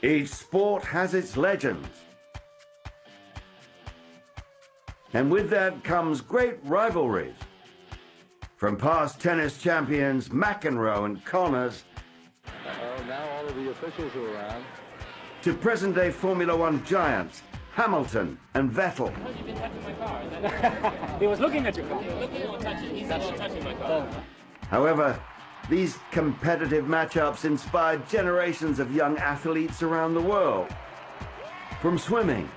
Each sport has its legends. And with that comes great rivalries. From past tennis champions McEnroe and Connors now all of the officials are around. To present-day Formula One giants Hamilton and Vettel. You've been touching my car. He was looking at your car. He's actually touching my car. However, these competitive matchups inspired generations of young athletes around the world. From swimming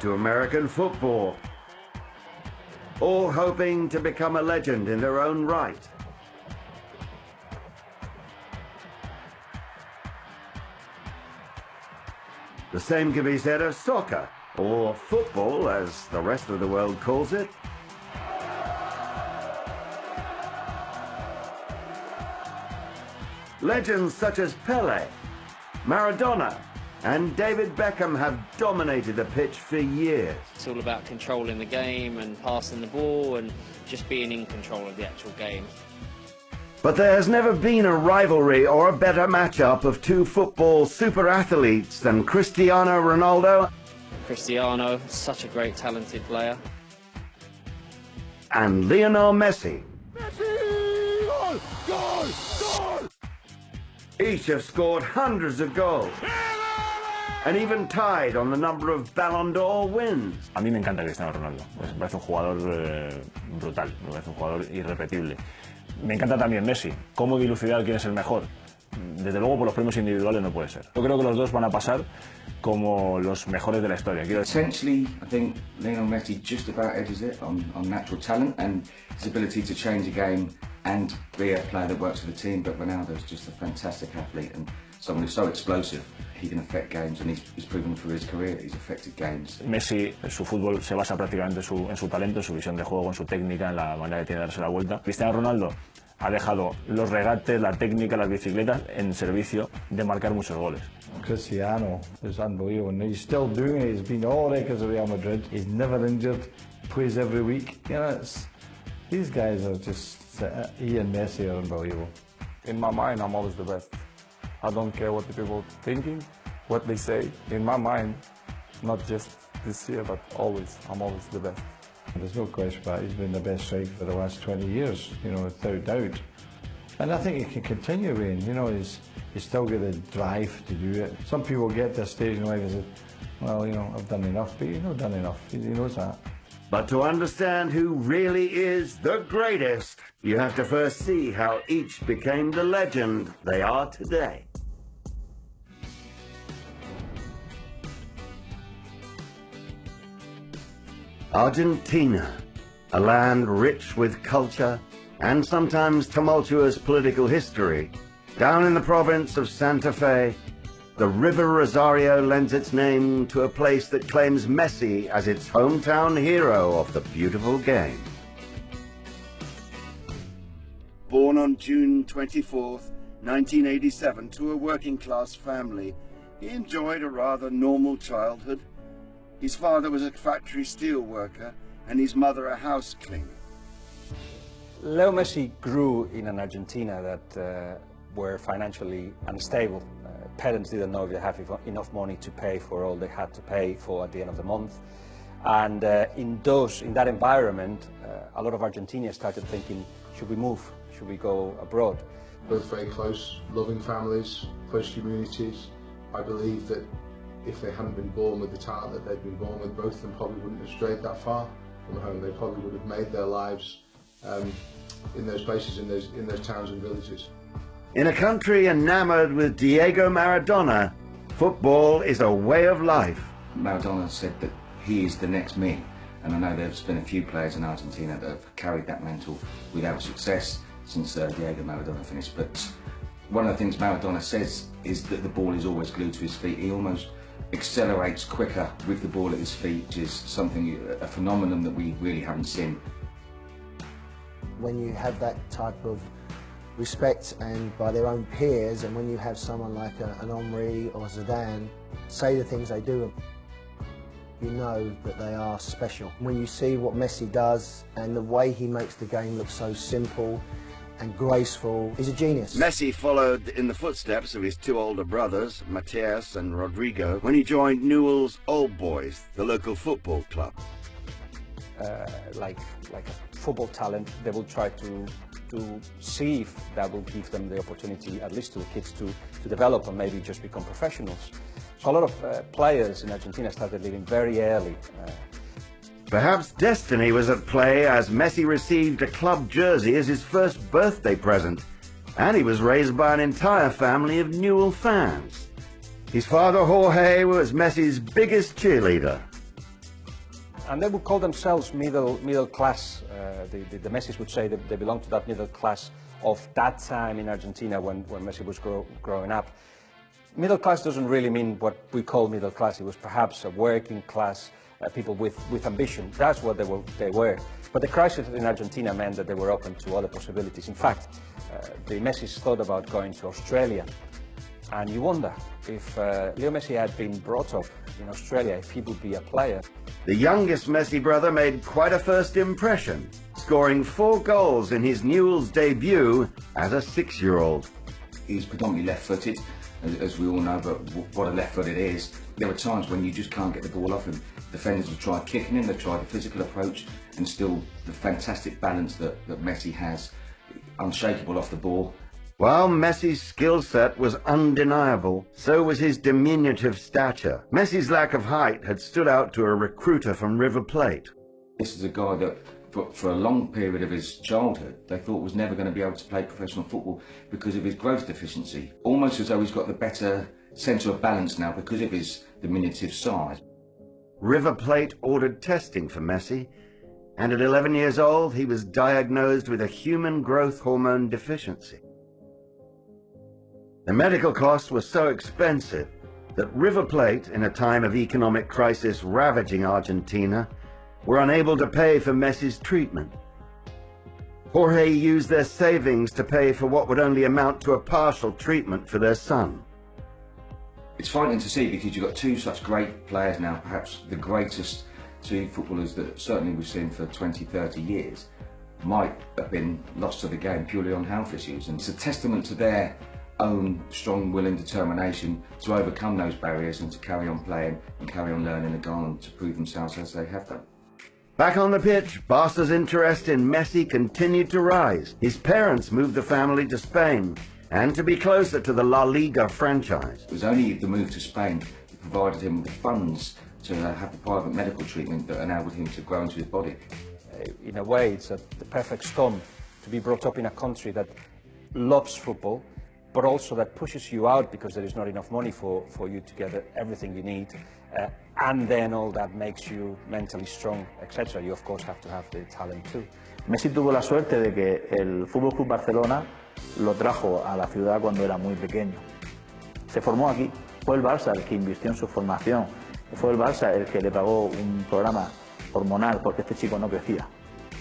to American football, all hoping to become a legend in their own right. The same can be said of soccer, or football as the rest of the world calls it. Legends such as Pelé, Maradona, and David Beckham have dominated the pitch for years. It's all about controlling the game and passing the ball and just being in control of the actual game. But there has never been a rivalry or a better matchup of two football super athletes than Cristiano Ronaldo. Cristiano, such a great talented player. And Lionel Messi. Messi! Goal! Goal! Goal! Each have scored hundreds of goals and even tied on the number of Ballon d'Or wins. A mí me encanta Cristiano Ronaldo, me parece un jugador brutal, me parece un jugador irrepetible. Me encanta también Messi, cómo dilucidar quién es el mejor. Desde luego por los premios individuales no puede ser. Yo creo que los dos van a pasar como los mejores de la historia. Essentially, I think Lionel Messi just about edges it on natural talent and his ability to change a game and be a player that works for the team, but Ronaldo's just a fantastic athlete and someone who's so explosive. He can affect games and he's proven through his career that he's affected games. Messi, su fútbol se basa prácticamente en su talento, en su visión de juego, en su técnica, en la manera que tiene de darse la vuelta. Cristiano Ronaldo ha dejado los regates, la técnica, las bicicletas en servicio de marcar muchos goles. Cristiano is unbelievable and he's still doing it. He's been all records at Real Madrid. He's never injured, plays every week. You know, these guys are just, he and Messi are unbelievable. In my mind, I'm always the best. I don't care what the people are thinking, what they say. In my mind, not just this year, but always, I'm always the best. There's no question about it. He's been the best striker for the last 20 years, you know, without doubt. And I think he can continue, Wayne. You know, he's still got the drive to do it. Some people get to a stage in life and say, well, you know, I've done enough, but he's not done enough. He knows that. But to understand who really is the greatest, you have to first see how each became the legend they are today. Argentina, a land rich with culture and sometimes tumultuous political history. Down in the province of Santa Fe, the River Rosario lends its name to a place that claims Messi as its hometown hero of the beautiful game. Born on June 24th, 1987 to a working-class family, he enjoyed a rather normal childhood. His father was a factory steel worker and his mother a house cleaner. Leo Messi grew in an Argentina that were financially unstable. Parents didn't know if they have enough money to pay for all they had to pay for at the end of the month. And in that environment, a lot of Argentinians started thinking, should we move? Should we go abroad? Both very close, loving families, close communities. I believe that if they hadn't been born with the talent that they'd been born with, both of them probably wouldn't have strayed that far from home. They probably would have made their lives in those places, in those towns and villages. In a country enamored with Diego Maradona, football is a way of life. Maradona said that he is the next me, and I know there's been a few players in Argentina that have carried that mantle without success since Diego Maradona finished. But one of the things Maradona says is that the ball is always glued to his feet. He almost accelerates quicker with the ball at his feet, which is something, a phenomenon that we really haven't seen. When you have that type of respect and by their own peers, and when you have someone like an Henry or Zidane say the things they do, you know that they are special. When you see what Messi does and the way he makes the game look so simple and graceful, he's a genius. Messi followed in the footsteps of his two older brothers, Matias and Rodrigo, when he joined Newell's Old Boys, the local football club. Like a football talent, they will try to see if that will give them the opportunity, at least to the kids, to develop and maybe just become professionals. So a lot of players in Argentina started leaving very early. Perhaps destiny was at play as Messi received a club jersey as his first birthday present, and he was raised by an entire family of Newell fans. His father, Jorge, was Messi's biggest cheerleader. And they would call themselves middle class. The Messis would say that they belong to that middle class of that time in Argentina when Messi was growing up. Middle class doesn't really mean what we call middle class. It was perhaps a working class, people with ambition. That's what they were. But the crisis in Argentina meant that they were open to other possibilities. In fact, the Messis thought about going to Australia. And you wonder if Leo Messi had been brought up in Australia, if he would be a player. The youngest Messi brother made quite a first impression, scoring 4 goals in his Newell's debut as a 6-year-old. He's predominantly left-footed, as we all know, but what a left-footed is. There are times when you just can't get the ball off him. Defenders have tried kicking him, they've tried the physical approach, and still the fantastic balance that Messi has, unshakable off the ball. While Messi's skill set was undeniable, so was his diminutive stature. Messi's lack of height had stood out to a recruiter from River Plate. This is a guy that, for a long period of his childhood, they thought was never going to be able to play professional football because of his growth deficiency. Almost as though he's got the better centre of balance now because of his diminutive size. River Plate ordered testing for Messi, and at 11 years old he was diagnosed with a human growth hormone deficiency. The medical costs were so expensive that River Plate, in a time of economic crisis ravaging Argentina, were unable to pay for Messi's treatment. Jorge used their savings to pay for what would only amount to a partial treatment for their son. It's frightening to see because you've got two such great players now, perhaps the greatest two footballers that certainly we've seen for 20, 30 years, might have been lost to the game purely on health issues. And it's a testament to their own strong will and determination to overcome those barriers and to carry on playing and carry on learning and go on to prove themselves as they have done. Back on the pitch, Barca's interest in Messi continued to rise. His parents moved the family to Spain and to be closer to the La Liga franchise. It was only the move to Spain that provided him with the funds to have the private medical treatment that enabled him to grow into his body. In a way, it's the perfect storm to be brought up in a country that loves football, but also that pushes you out because there is not enough money for you to get everything you need. And then all that makes you mentally strong, etc. You of course have to have the talent too. Messi tuvo la suerte de que el Fútbol Club Barcelona lo trajo a la ciudad cuando era muy pequeño. Se formó aquí. Fue el Barça el que invirtió en su formación. Fue el Barça el que le pagó un programa hormonal porque este chico no crecía.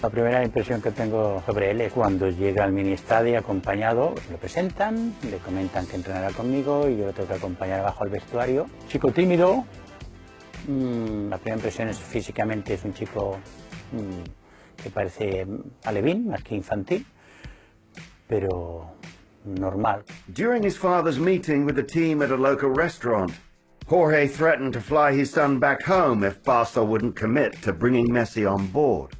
La primera impresión que tengo sobre él es cuando llega al mini estadio acompañado, lo presentan, le comentan que entrenará conmigo y yo lo tengo que acompañar abajo al vestuario. Chico tímido, la primera impresión es físicamente es un chico que parece alevín, más que infantil, pero normal. During his father's meeting with the team at a local restaurant, Jorge threatened to fly his son back home if Barca wouldn't commit to bringing Messi on board.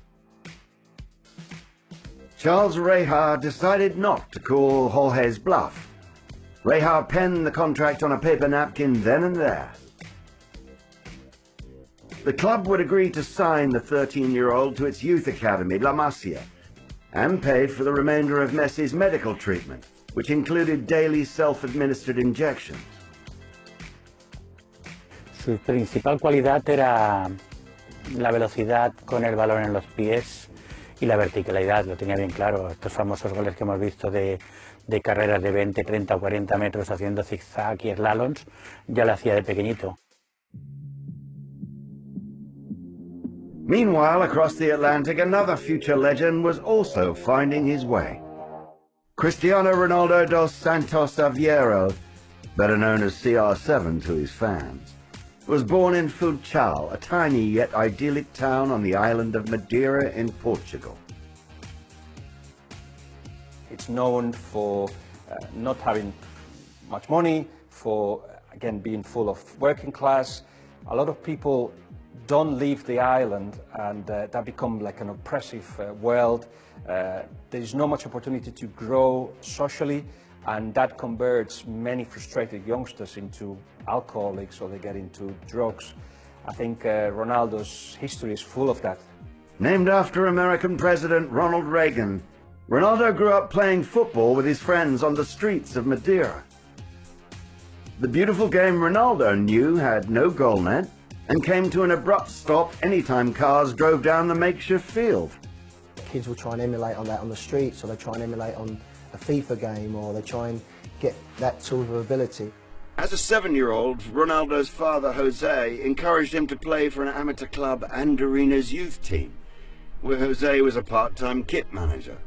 Charles Reja decided not to call Jorge's bluff. Reja penned the contract on a paper napkin then and there. The club would agree to sign the 13-year-old to its youth academy, La Masia, and paid for the remainder of Messi's medical treatment, which included daily self-administered injections. Su principal cualidad era la velocidad con el balón en los pies y la verticalidad, lo tenía bien claro. Estos famosos goles que hemos visto de carreras de 20, 30 o 40 metros haciendo zigzag y slaloms, ya lo hacía de pequeñito. Meanwhile, across the Atlantic, another future legend was also finding his way. Cristiano Ronaldo dos Santos Aveiro, better known as CR7 to his fans, was born in Funchal, a tiny yet idyllic town on the island of Madeira in Portugal. It's known for not having much money, for, again, being full of working class. A lot of people don't leave the island, and that become like an oppressive world. There is not much opportunity to grow socially, and that converts many frustrated youngsters into alcoholics, or they get into drugs. I think Ronaldo's history is full of that. Named after American President Ronald Reagan, Ronaldo grew up playing football with his friends on the streets of Madeira. The beautiful game Ronaldo knew had no goal net and came to an abrupt stop anytime cars drove down the makeshift field. Kids will try and emulate on that on the streets, or they try and emulate on a FIFA game, or they try and get that sort of ability. As a 7-year-old, Ronaldo's father, Jose, encouraged him to play for an amateur club and Arena's youth team, where Jose was a part-time kit manager.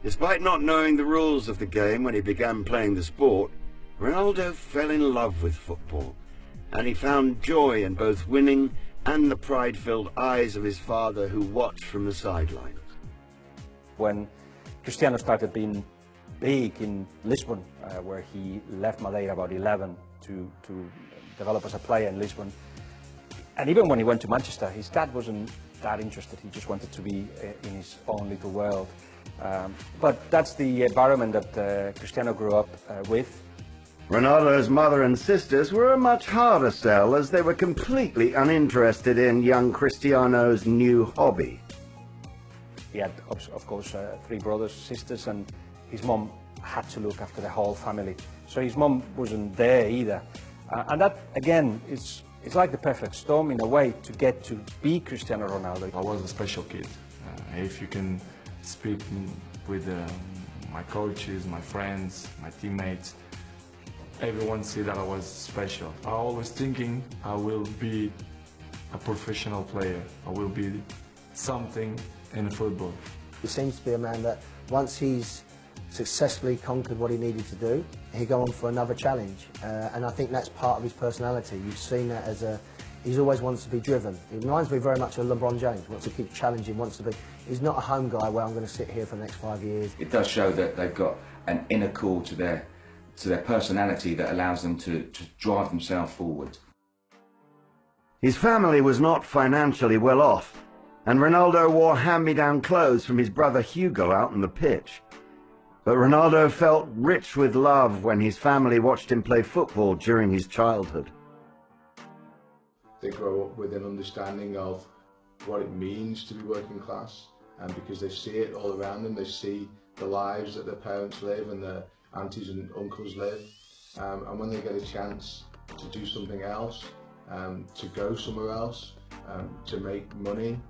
Despite not knowing the rules of the game when he began playing the sport, Ronaldo fell in love with football, and he found joy in both winning and the pride-filled eyes of his father, who watched from the sidelines. When Cristiano started being big in Lisbon, where he left Madeira about 11 to develop as a player in Lisbon, and even when he went to Manchester, his dad wasn't that interested. He just wanted to be in his own little world. But that's the environment that Cristiano grew up with. Ronaldo's mother and sisters were a much harder sell, as they were completely uninterested in young Cristiano's new hobby. He had, of course, 3 brothers, sisters, and his mom had to look after the whole family. So his mom wasn't there either. And that, again, it's like the perfect storm in a way to get to be Cristiano Ronaldo. I was a special kid. If you can speak with my coaches, my friends, my teammates, everyone see that I was special. I always thinking I will be a professional player. I will be something in football. He seems to be a man that once he's successfully conquered what he needed to do, he'll go on for another challenge. And I think that's part of his personality. You've seen that as he always wants to be driven. He reminds me very much of LeBron James, wants to keep challenging, wants to be. He's not a home guy where I'm going to sit here for the next 5 years. It does show that they've got an inner core to their personality that allows them to drive themselves forward. His family was not financially well off, and Ronaldo wore hand-me-down clothes from his brother Hugo out on the pitch. But Ronaldo felt rich with love when his family watched him play football during his childhood. They grow up with an understanding of what it means to be working class, and because they see it all around them, they see the lives that their parents live and their aunties and uncles live, and when they get a chance to do something else, to go somewhere else, to make money,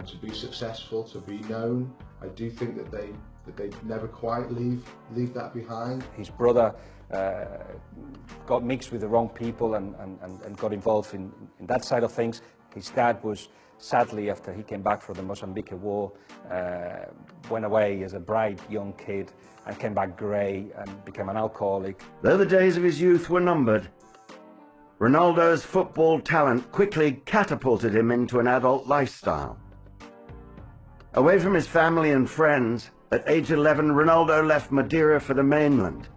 to be successful, to be known, I do think that they never quite leave that behind. His brother got mixed with the wrong people and got involved in that side of things. His dad was, sadly, after he came back from the Mozambique War, went away as a bright young kid and came back grey and became an alcoholic. Though the days of his youth were numbered, Ronaldo's football talent quickly catapulted him into an adult lifestyle. Away from his family and friends, at age 11, Ronaldo left Madeira for the mainland,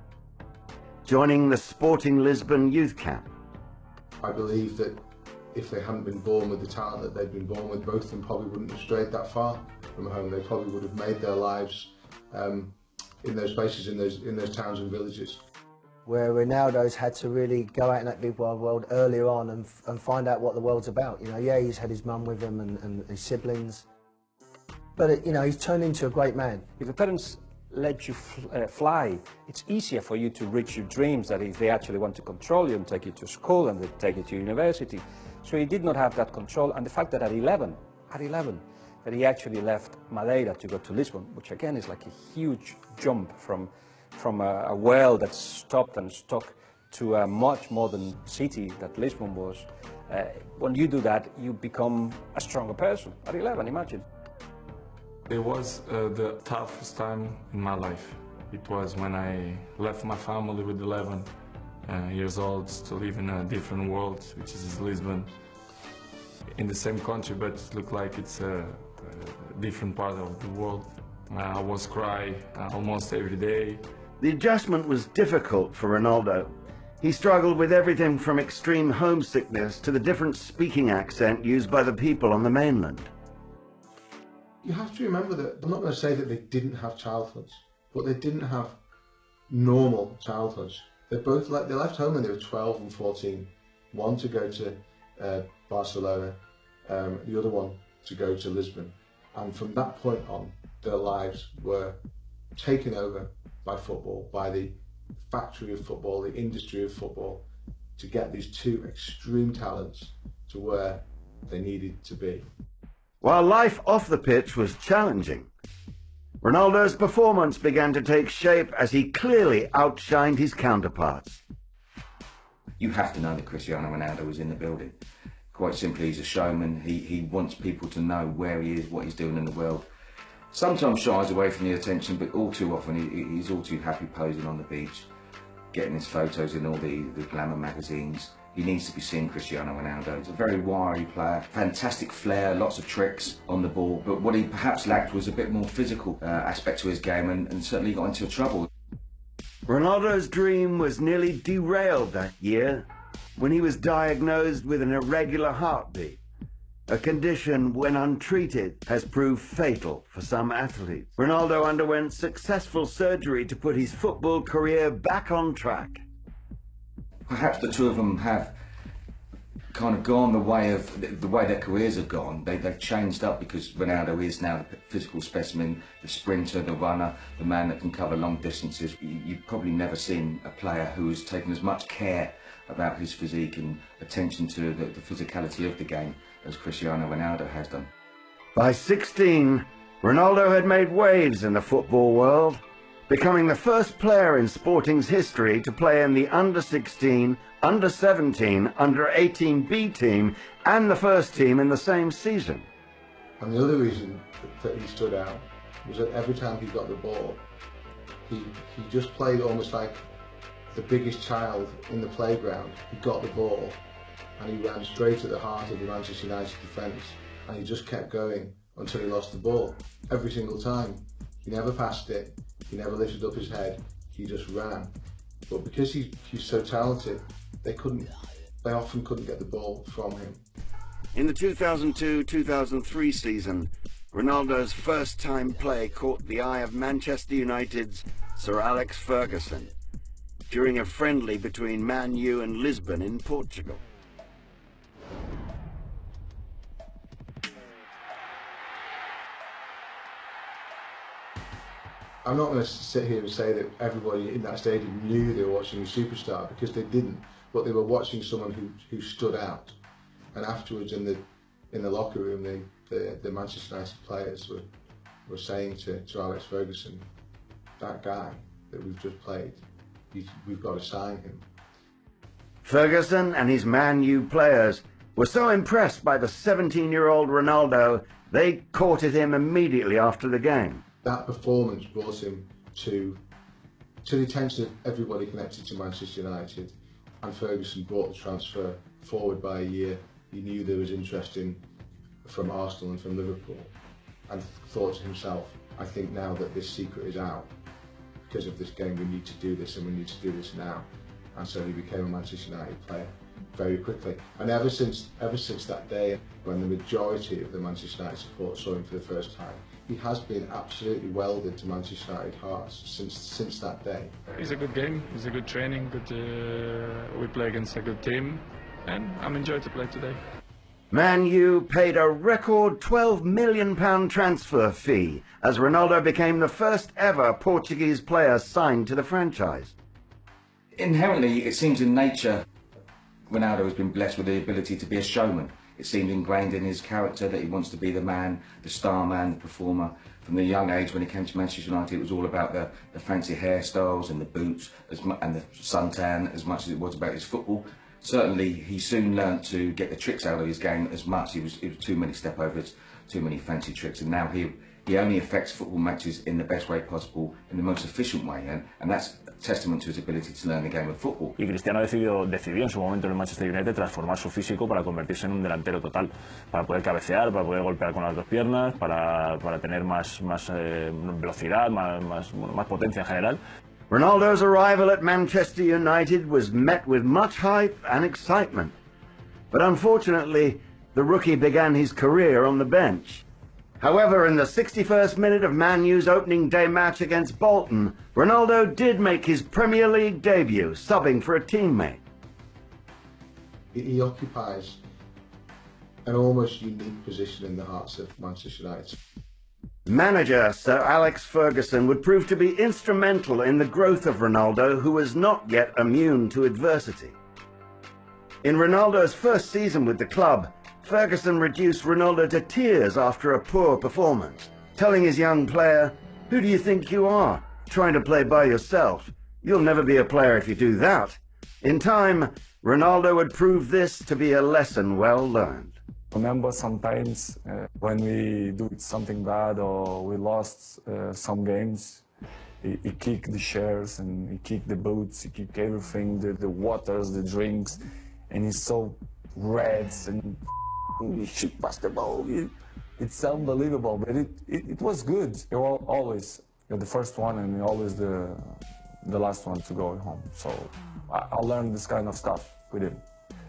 joining the Sporting Lisbon youth camp. I believe that if they hadn't been born with the talent that they'd been born with, both of them probably wouldn't have strayed that far from home. They probably would have made their lives in those places, in those towns and villages. Where Ronaldo's had to really go out in that big wide world earlier on and find out what the world's about. You know, yeah, he's had his mum with him and his siblings, but you know, he's turned into a great man. If the parents let you fly, it's easier for you to reach your dreams than if they actually want to control you and take you to school and they take you to university. So he did not have that control, and the fact that at 11, that he actually left Madeira to go to Lisbon, which again is like a huge jump from a world that's stopped and stuck to a much modern city that Lisbon was, when you do that, you become a stronger person at 11, imagine. It was the toughest time in my life. It was when I left my family with 11 years old to live in a different world, which is Lisbon. In the same country, but it looked like it's a different part of the world. I was crying almost every day. The adjustment was difficult for Ronaldo. He struggled with everything from extreme homesickness to the different speaking accent used by the people on the mainland. You have to remember that, I'm not going to say that they didn't have childhoods, but they didn't have normal childhoods. They left home when they were 12 and 14. One to go to Barcelona, the other one to go to Lisbon. And from that point on, their lives were taken over by football, by the factory of football, the industry of football, to get these two extreme talents to where they needed to be. While life off the pitch was challenging, Ronaldo's performance began to take shape as he clearly outshined his counterparts. You have to know that Cristiano Ronaldo was in the building. Quite simply, he's a showman. He wants people to know where he is, what he's doing in the world. Sometimes shies away from the attention, but all too often he's all too happy posing on the beach, getting his photos in all the glamour magazines. He needs to be seen, Cristiano Ronaldo. He's a very wiry player, fantastic flair, lots of tricks on the ball, but what he perhaps lacked was a bit more physical aspect to his game, and certainly got into trouble. Ronaldo's dream was nearly derailed that year when he was diagnosed with an irregular heartbeat, a condition when untreated has proved fatal for some athletes. Ronaldo underwent successful surgery to put his football career back on track. Perhaps the two of them have kind of gone the way their careers have gone. They've changed up because Ronaldo is now the physical specimen, the sprinter, the runner, the man that can cover long distances. You've probably never seen a player who has taken as much care about his physique and attention to the physicality of the game as Cristiano Ronaldo has done. By 16, Ronaldo had made waves in the football world, becoming the first player in sporting's history to play in the under-16, under-17, under-18 B team and the first team in the same season. And the other reason that he stood out was that every time he got the ball, he just played almost like the biggest child in the playground. He got the ball and he ran straight at the heart of the Manchester United defence, and he just kept going until he lost the ball. Every single time. He never passed it, he never lifted up his head, he just ran. But because he's so talented, they often couldn't get the ball from him. In the 2002-2003 season, Ronaldo's first-time play caught the eye of Manchester United's Sir Alex Ferguson during a friendly between Man U and Lisbon in Portugal. I'm not going to sit here and say that everybody in that stadium knew they were watching a superstar, because they didn't, but they were watching someone who stood out. And afterwards in the locker room, the Manchester United players were saying to Alex Ferguson, that guy that we've just played, we've got to sign him. Ferguson and his Man U players were so impressed by the 17-year-old Ronaldo, they courted him immediately after the game. That performance brought him to the attention of everybody connected to Manchester United, and Ferguson brought the transfer forward by a year. He knew there was interest from Arsenal and from Liverpool, and thought to himself, I think now that this secret is out, because of this game, we need to do this, and we need to do this now. And so he became a Manchester United player very quickly. And ever since that day, when the majority of the Manchester United support saw him for the first time, he has been absolutely welded to Manchester United hearts since that day. It's a good game, it's a good training, we play against a good team, and I'm enjoying to play today. Man U paid a record £12 million transfer fee as Ronaldo became the first ever Portuguese player signed to the franchise. Inherently, it seems in nature, Ronaldo has been blessed with the ability to be a showman. it seemed ingrained in his character that he wants to be the man, the star man, the performer. From the young age when he came to Manchester United, it was all about the fancy hairstyles and the boots and the suntan as much as it was about his football. Certainly, he soon learnt to get the tricks out of his game as much. It was too many stepovers, too many fancy tricks, and now he only affects football matches in the best way possible, in the most efficient way, and that's testament to his ability to learn the game of football. Y Cristiano decidió en su momento en el Manchester United transformar su físico para convertirse en un delantero total, para poder cabecear, para poder golpear con las dos piernas, para tener más velocidad, más potencia en general. Ronaldo's arrival at Manchester United was met with much hype and excitement. But unfortunately, the rookie began his career on the bench. However, in the 61st minute of Man U's opening day match against Bolton, Ronaldo did make his Premier League debut, subbing for a teammate. He occupies an almost unique position in the hearts of Manchester United. Manager Sir Alex Ferguson would prove to be instrumental in the growth of Ronaldo, who was not yet immune to adversity. In Ronaldo's first season with the club, Ferguson reduced Ronaldo to tears after a poor performance, telling his young player, "Who do you think you are, trying to play by yourself? You'll never be a player if you do that." In time, Ronaldo would prove this to be a lesson well learned. Remember sometimes when we do something bad or we lost some games, he kicked the chairs and he kicked the boots, he kicked everything, the waters, the drinks, and he's so red and he should pass the ball. It's unbelievable, but it was good. You're always the first one and you're always the last one to go home. So I learned this kind of stuff with him.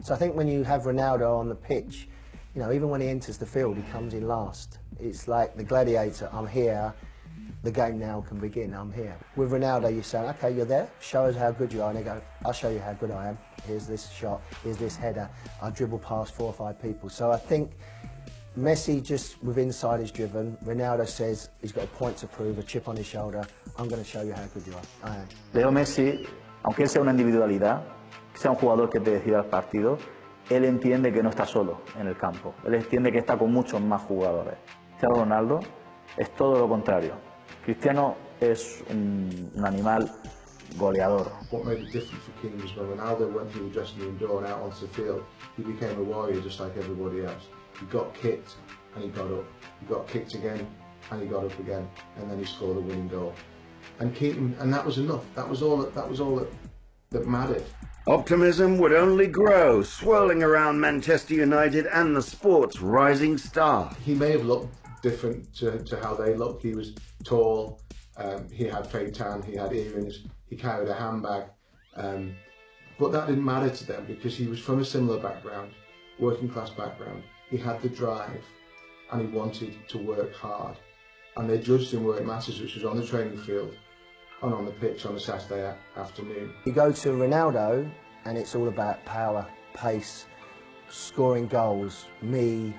So I think when you have Ronaldo on the pitch, you know, even when he enters the field, he comes in last. It's like the gladiator, I'm here, the game now can begin, I'm here. With Ronaldo, you say, okay, you're there, show us how good you are, and they go, I'll show you how good I am. Here's this shot, here's this header, I dribble past 4 or 5 people. So I think Messi just with inside is driven. Ronaldo says he's got a point to prove, a chip on his shoulder. I'm going to show you how good you are. I am. Leo Messi, aunque él sea una individualidad, que sea un jugador que te decida el partido, él entiende que no está solo en el campo. Él entiende que está con muchos más jugadores. Cristiano Ronaldo es todo lo contrario. Cristiano es un animal goleador. What made it different for King was when Ronaldo went through the dressing room door and out onto the field, he became a warrior just like everybody else. He got kicked and he got up. He got kicked again and he got up again, and then he scored a winning goal. And that was enough. That was all that mattered. Optimism would only grow, swirling around Manchester United and the sport's rising star. He may have looked different to how they looked. He was tall, he had fake tan, he had earrings, he carried a handbag. But that didn't matter to them because he was from a similar background, working class background. He had the drive and he wanted to work hard. And they judged him where it matters, which was on the training field and on the pitch on a Saturday afternoon. You go to Ronaldo and it's all about power, pace, scoring goals, the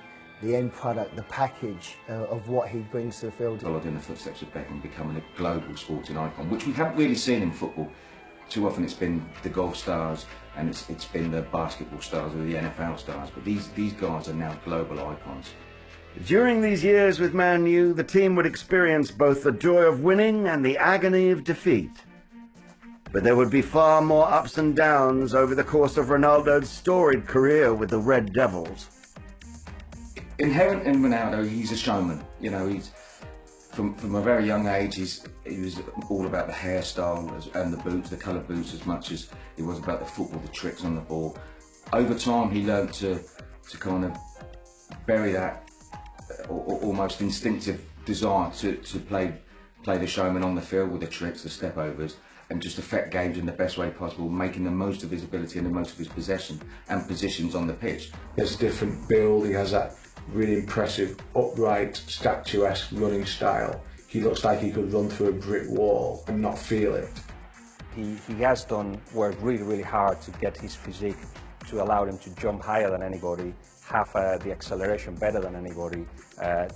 end product, the package of what he brings to the field. Followed in the footsteps of Beckham, becoming a global sporting icon, which we haven't really seen in football. Too often it's been the golf stars and it's been the basketball stars or the NFL stars, but these guys are now global icons. During these years with Man U, the team would experience both the joy of winning and the agony of defeat. But there would be far more ups and downs over the course of Ronaldo's storied career with the Red Devils. Inherent in Ronaldo, he's a showman. You know, he's from a very young age. He was all about the hairstyle and the boots, the coloured boots, as much as it was about the football, the tricks on the ball. Over time, he learned to kind of bury that almost instinctive desire to play the showman on the field with the tricks, the step-overs, and just affect games in the best way possible, making the most of his ability and the most of his possession and positions on the pitch. He has a different build, he has that really impressive, upright, statuesque running style. He looks like he could run through a brick wall and not feel it. He has worked really, really hard to get his physique to allow him to jump higher than anybody, have the acceleration better than anybody,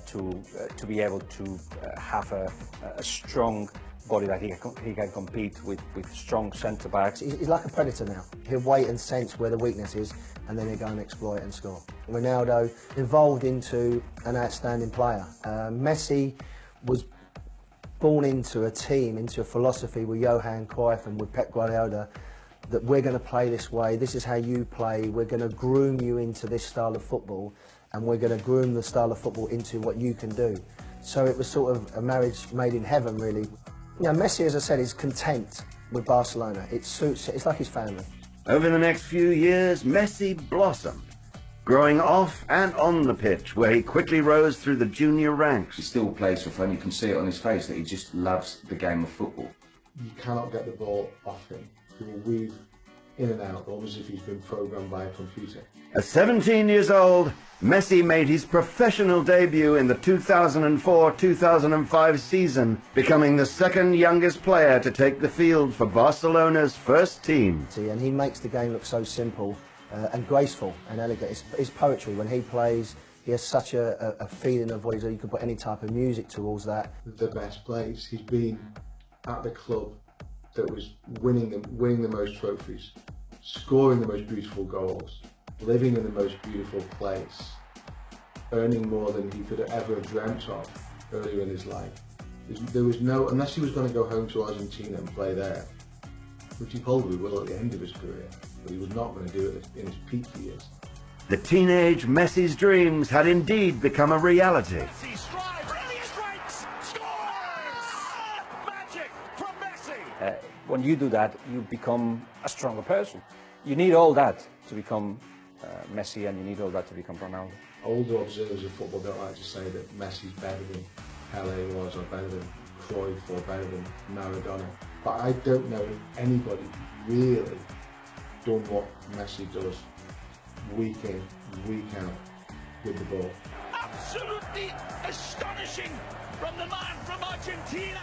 to be able to have a strong body that he can compete with strong centre-backs. He's like a predator now. He'll wait and sense where the weakness is, and then he'll go and exploit and score. Ronaldo evolved into an outstanding player. Messi was born into a team, into a philosophy with Johan Cruyff and with Pep Guardiola, that we're going to play this way, this is how you play, we're going to groom you into this style of football, and we're going to groom the style of football into what you can do. So it was sort of a marriage made in heaven, really. You know, Messi, as I said, is content with Barcelona. It suits, it's like his family. Over the next few years, Messi blossomed, growing off and on the pitch, where he quickly rose through the junior ranks. He still plays for fun. You can see it on his face that he just loves the game of football. You cannot get the ball off him. He will weave in and out, almost as if he's been programmed by a computer. At 17 years old, Messi made his professional debut in the 2004-2005 season, becoming the second youngest player to take the field for Barcelona's first team. And he makes the game look so simple and graceful and elegant. It's poetry. When he plays, he has such a feeling of what he's doing. You can put any type of music towards that. The best place. He's been at the club that was winning the most trophies, scoring the most beautiful goals, living in the most beautiful place, earning more than he could have ever dreamt of earlier in his life. There was no, unless he was going to go home to Argentina and play there, which he probably will at the end of his career, but he was not going to do it in his peak years. The teenage Messi's dreams had indeed become a reality. When you do that, you become a stronger person. You need all that to become Messi, and you need all that to become Ronaldo. Older observers of football don't like to say that Messi's better than Pelé was, or better than Cruyff, or better than Maradona. But I don't know if anybody really done what Messi does week in, week out with the ball. Absolutely astonishing from the man from Argentina.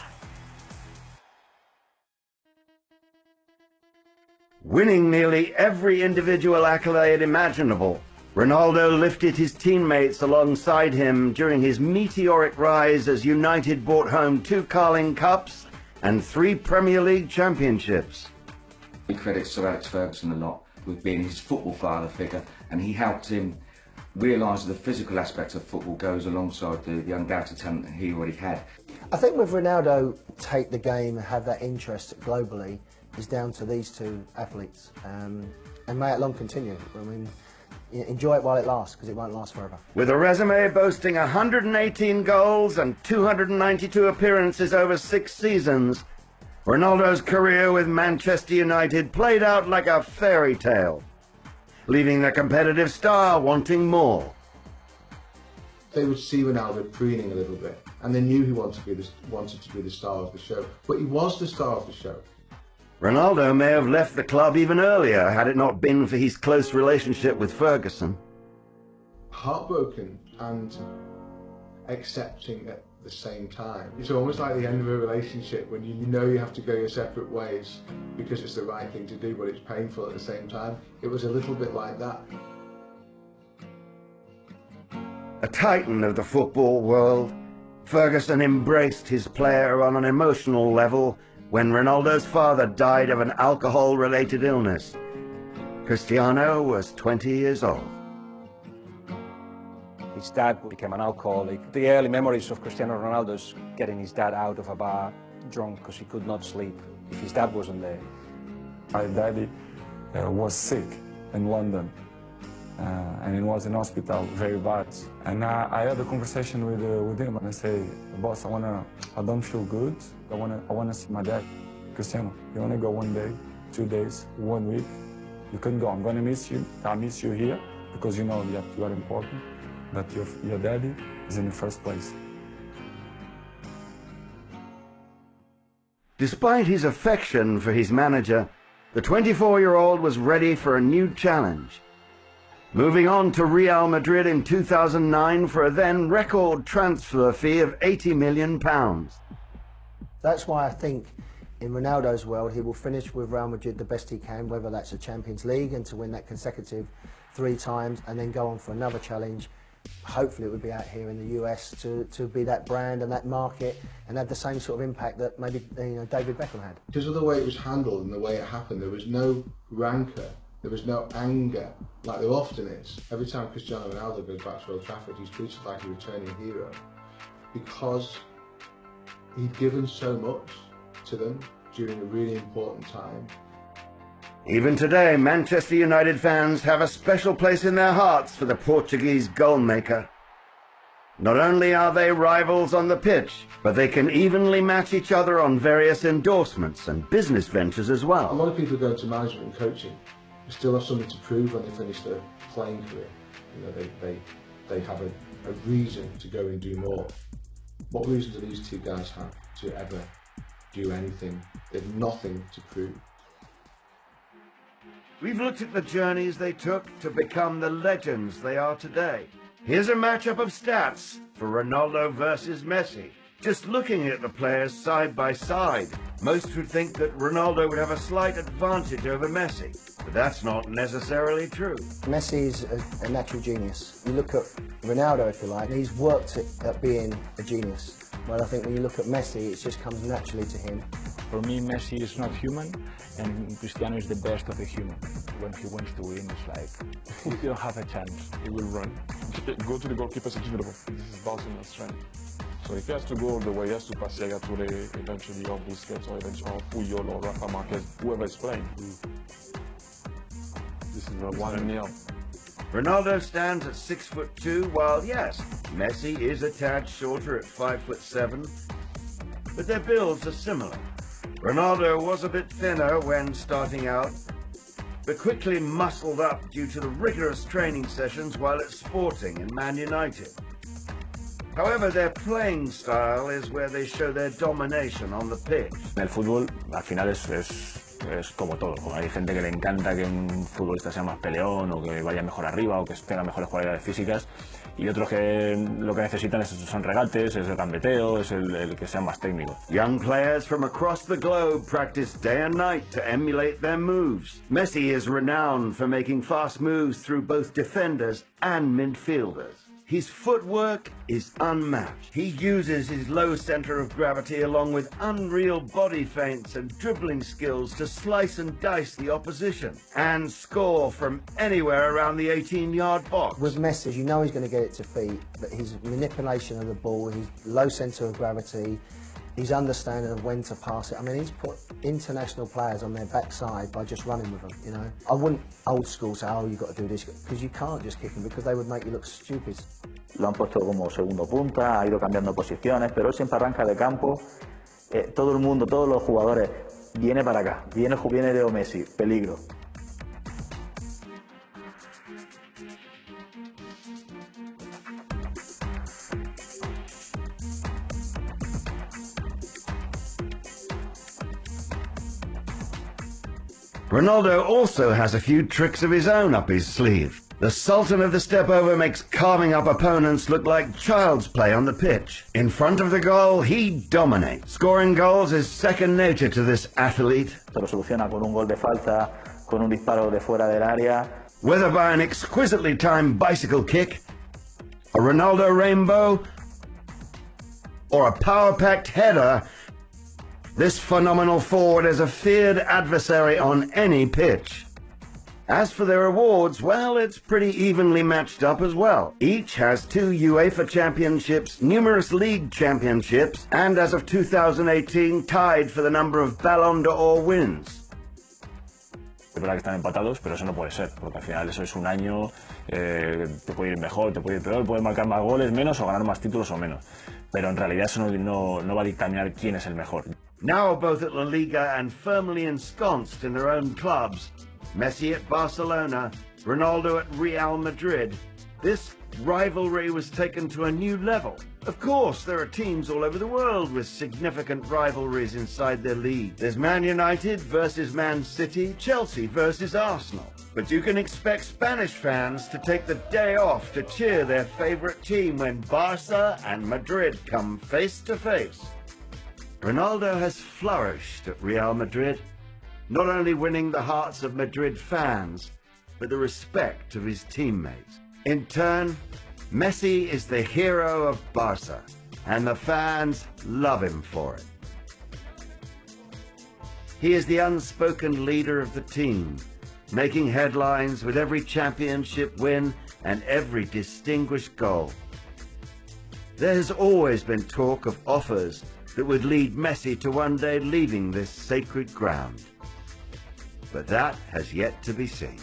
Winning nearly every individual accolade imaginable, Ronaldo lifted his teammates alongside him during his meteoric rise as United brought home 2 Carling Cups and 3 Premier League championships. He credits Sir Alex Ferguson a lot with being his football father figure, and he helped him realise that the physical aspect of football goes alongside the undoubted talent that he already had. I think with Ronaldo take the game and have that interest globally is down to these 2 athletes, and may it long continue. I mean, enjoy it while it lasts, because it won't last forever. With a resume boasting 118 goals and 292 appearances over 6 seasons, Ronaldo's career with Manchester United played out like a fairy tale, leaving the competitive star wanting more. They would see Ronaldo preening a little bit, and they knew he wanted to be the star of the show, but he was the star of the show. Ronaldo may have left the club even earlier had it not been for his close relationship with Ferguson. Heartbroken and accepting at the same time. It's almost like the end of a relationship when you know you have to go your separate ways because it's the right thing to do, but it's painful at the same time. It was a little bit like that. A titan of the football world, Ferguson embraced his player on an emotional level when Ronaldo's father died of an alcohol-related illness. Cristiano was 20 years old. His dad became an alcoholic. The early memories of Cristiano Ronaldo's getting his dad out of a bar drunk because he could not sleep if his dad wasn't there. My daddy was sick in London, and he was in hospital very bad. And I had a conversation with him, and I say, boss, I don't feel good. I wanna see my dad. Cristiano, you wanna go 1 day, 2 days, 1 week? You can go. I'm gonna miss you. I miss you here because you know you are important. But your daddy is in the first place. Despite his affection for his manager, the 24-year-old was ready for a new challenge. Moving on to Real Madrid in 2009 for a then record transfer fee of £80 million. That's why I think in Ronaldo's world he will finish with Real Madrid the best he can, whether that's a Champions League and to win that consecutive 3 times and then go on for another challenge hopefully it would be out here in the US to be that brand and that market and have the same sort of impact that maybe David Beckham had. Because of the way it was handled and the way it happened, there was no rancour, there was no anger like there often is. Every time Cristiano Ronaldo goes back to Old Trafford, he's treated like a returning hero because he'd given so much to them during a really important time. Even today, Manchester United fans have a special place in their hearts for the Portuguese goalmaker. Not only are they rivals on the pitch, but they can evenly match each other on various endorsements and business ventures as well. A lot of people go into management and coaching, they still have something to prove when they finish their playing career. They have a reason to go and do more. What reason do these two guys have to ever do anything? They've nothing to prove. We've looked at the journeys they took to become the legends they are today. Here's a matchup of stats for Ronaldo versus Messi. Just looking at the players side by side, most would think that Ronaldo would have a slight advantage over Messi, but that's not necessarily true. Messi is a natural genius. You look at Ronaldo, if you like, and he's worked at being a genius. Well, I think when you look at Messi, it just comes naturally to him. For me, Messi is not human, and Cristiano is the best of the human. When he wants to win, it's like, you don't have a chance. He will run. Go to the goalkeeper section. This is Barcelona's strength. So if he has to go all the way, he has to pass Yaya Toure, eventually, or Busquets, or eventually, or Puyol, or Rafa Marquez, whoever is playing. This is a 1-0. Ronaldo stands at 6'2", while yes, Messi is a tad shorter at 5'7", but their builds are similar. Ronaldo was a bit thinner when starting out, but quickly muscled up due to the rigorous training sessions while at Sporting and Man United. However, their playing style is where they show their domination on the pitch. En el fútbol, al final es como todo. Hay gente que le encanta que un futbolista sea más peleón o que vaya mejor arriba o que tenga mejores cualidades físicas, y otros que lo que necesitan son regates, es el gambeteo, es el que sea más técnico. Young players from across the globe practice day and night to emulate their moves. Messi is renowned for making fast moves through both defenders and midfielders. His footwork is unmatched. He uses his low center of gravity along with unreal body feints and dribbling skills to slice and dice the opposition and score from anywhere around the 18-yard box. With Messi, you know he's going to get it to feet, but his manipulation of the ball, his low center of gravity, his understanding of when to pass it. I mean, he's put international players on their backside by just running with them, you know. I wouldn't old school say, oh, you've got to do this, because you can't just kick them, because they would make you look stupid. Lo han puesto como segundo punta, ha ido cambiando posiciones, pero él siempre arranca de campo. Todo el mundo, todos los jugadores, viene para acá, viene Leo Messi, peligro. Ronaldo also has a few tricks of his own up his sleeve. The Sultan of the step-over makes carving up opponents look like child's play on the pitch. In front of the goal, he dominates. Scoring goals is second nature to this athlete. Se lo soluciona con un gol de falta, con un disparo de fuera del área. Whether by an exquisitely timed bicycle kick, a Ronaldo rainbow, or a power-packed header, this phenomenal forward is a feared adversary on any pitch. As for their awards, well, it's pretty evenly matched up as well. Each has 2 UEFA championships, numerous league championships, and as of 2018, tied for the number of Ballon d'Or wins. Es verdad que están empatados, pero eso no puede ser, porque al final eso es un año, te puede ir mejor, te puede ir peor, puedes marcar más goles, menos, o ganar más títulos o menos. Pero en realidad eso no va a dictaminar quién es el mejor. Now both at La Liga and firmly ensconced in their own clubs, Messi at Barcelona, Ronaldo at Real Madrid, this rivalry was taken to a new level. Of course, there are teams all over the world with significant rivalries inside their league. There's Man United versus Man City, Chelsea versus Arsenal. But you can expect Spanish fans to take the day off to cheer their favorite team when Barca and Madrid come face to face. Ronaldo has flourished at Real Madrid, not only winning the hearts of Madrid fans, but the respect of his teammates. In turn, Messi is the hero of Barca, and the fans love him for it. He is the unspoken leader of the team, making headlines with every championship win and every distinguished goal. There has always been talk of offers that would lead Messi to one day leaving this sacred ground. But that has yet to be seen.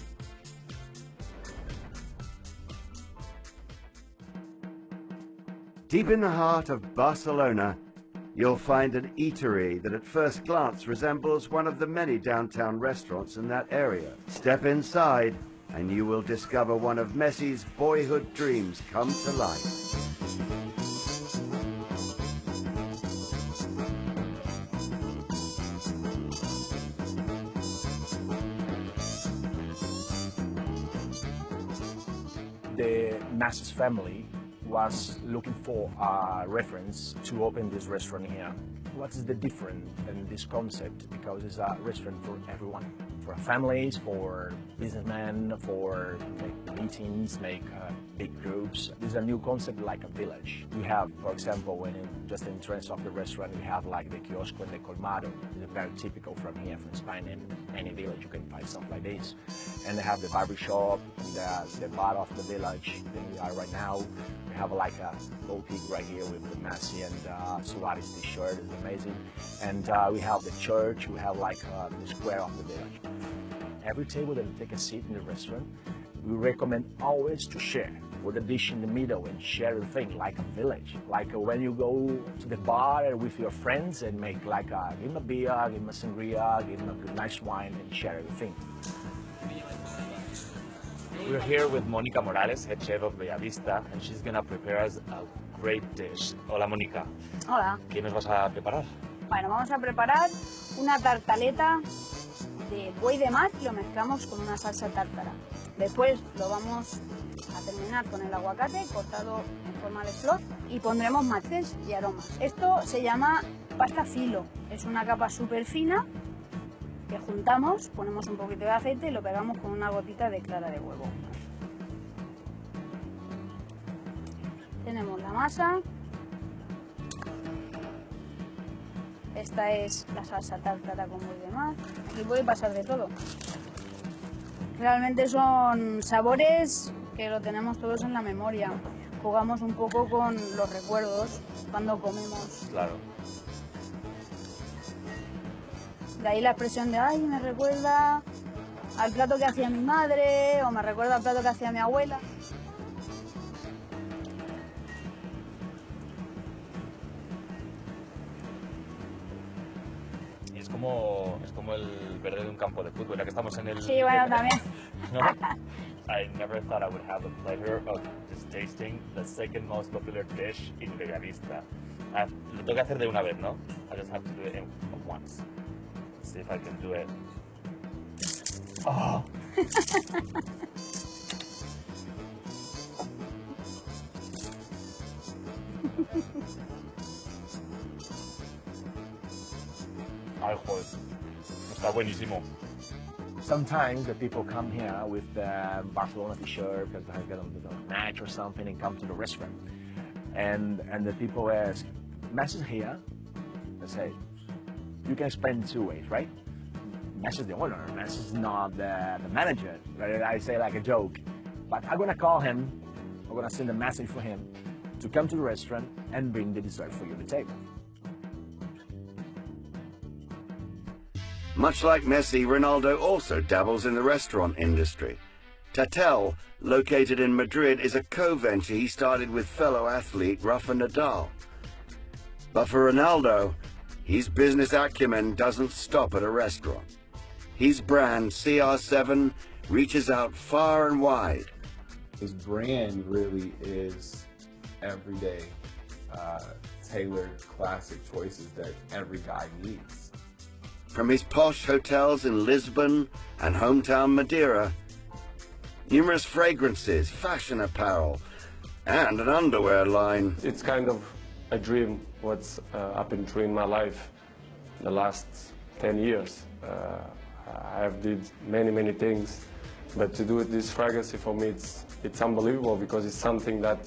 Deep in the heart of Barcelona, you'll find an eatery that at first glance resembles one of the many downtown restaurants in that area. Step inside and you will discover one of Messi's boyhood dreams come to life. The Messi's family was looking for a reference to open this restaurant here. What is the difference in this concept? Because it's a restaurant for everyone, for families, for businessmen, for meetings, big groups. This is a new concept, like a village. We have, for example, just in terms of the restaurant, we have like the kiosk and the colmado. It's very typical from here, from Spain. In any village, you can find something like this. And they have the barber shop, the bar of the village. Then we are right now. We have like a boutique right here with the Messi and Suarez t-shirt. It's amazing. And we have the church. We have like the square of the village. Every table that you take a seat in the restaurant, we recommend always to share. Put a dish in the middle and share the thing like a village. Like when you go to the bar with your friends and make like give them a beer, give them a sangria, give them a nice wine and share everything. We're here with Mónica Morales, head chef of Bellavista, and she's going to prepare us a great dish. Hola, Mónica. Hola. ¿Qué nos vas a preparar? Bueno, vamos a preparar una tartaleta de buey de mar y lo mezclamos con una salsa tártara. Después lo vamos a terminar con el aguacate cortado en forma de flor y pondremos matices y aromas. Esto se llama pasta filo. Es una capa súper fina que juntamos, ponemos un poquito de aceite y lo pegamos con una gotita de clara de huevo. Tenemos la masa. Esta es la salsa tártara con buey de mar. Aquí puede pasar de todo. Realmente son sabores que lo tenemos todos en la memoria. Jugamos un poco con los recuerdos cuando comemos. Claro. De ahí la expresión de, ay, me recuerda al plato que hacía mi madre o me recuerda al plato que hacía mi abuela. Es como el verde de un campo de fútbol, ya que estamos en el... Sí, bueno, también. ¿No? I never thought I would have the pleasure of just tasting the second most popular dish in Bellavista. Lo tengo que hacer de una vez, ¿no? I just have to do it once. Let's see if I can do it. Oh! Ay, joder. Está buenísimo. Sometimes the people come here with the Barcelona t-shirt because they have got a match or something and come to the restaurant. And the people ask, Messi's here? They say, you can explain it two ways, right? Messi's the owner, Messi's not the manager. I say like a joke. But I'm gonna call him, I'm gonna send a message for him to come to the restaurant and bring the dessert for you to the table. Much like Messi, Ronaldo also dabbles in the restaurant industry. Tatel, located in Madrid, is a co-venture he started with fellow athlete Rafa Nadal. But for Ronaldo, his business acumen doesn't stop at a restaurant. His brand, CR7, reaches out far and wide. His brand really is everyday, tailored, classic choices that every guy needs. From his posh hotels in Lisbon and hometown Madeira, numerous fragrances, fashion apparel, and an underwear line. It's kind of a dream, what's I've been doing my life the last 10 years. I have did many things But to do this fragrance for me, it's unbelievable because it's something that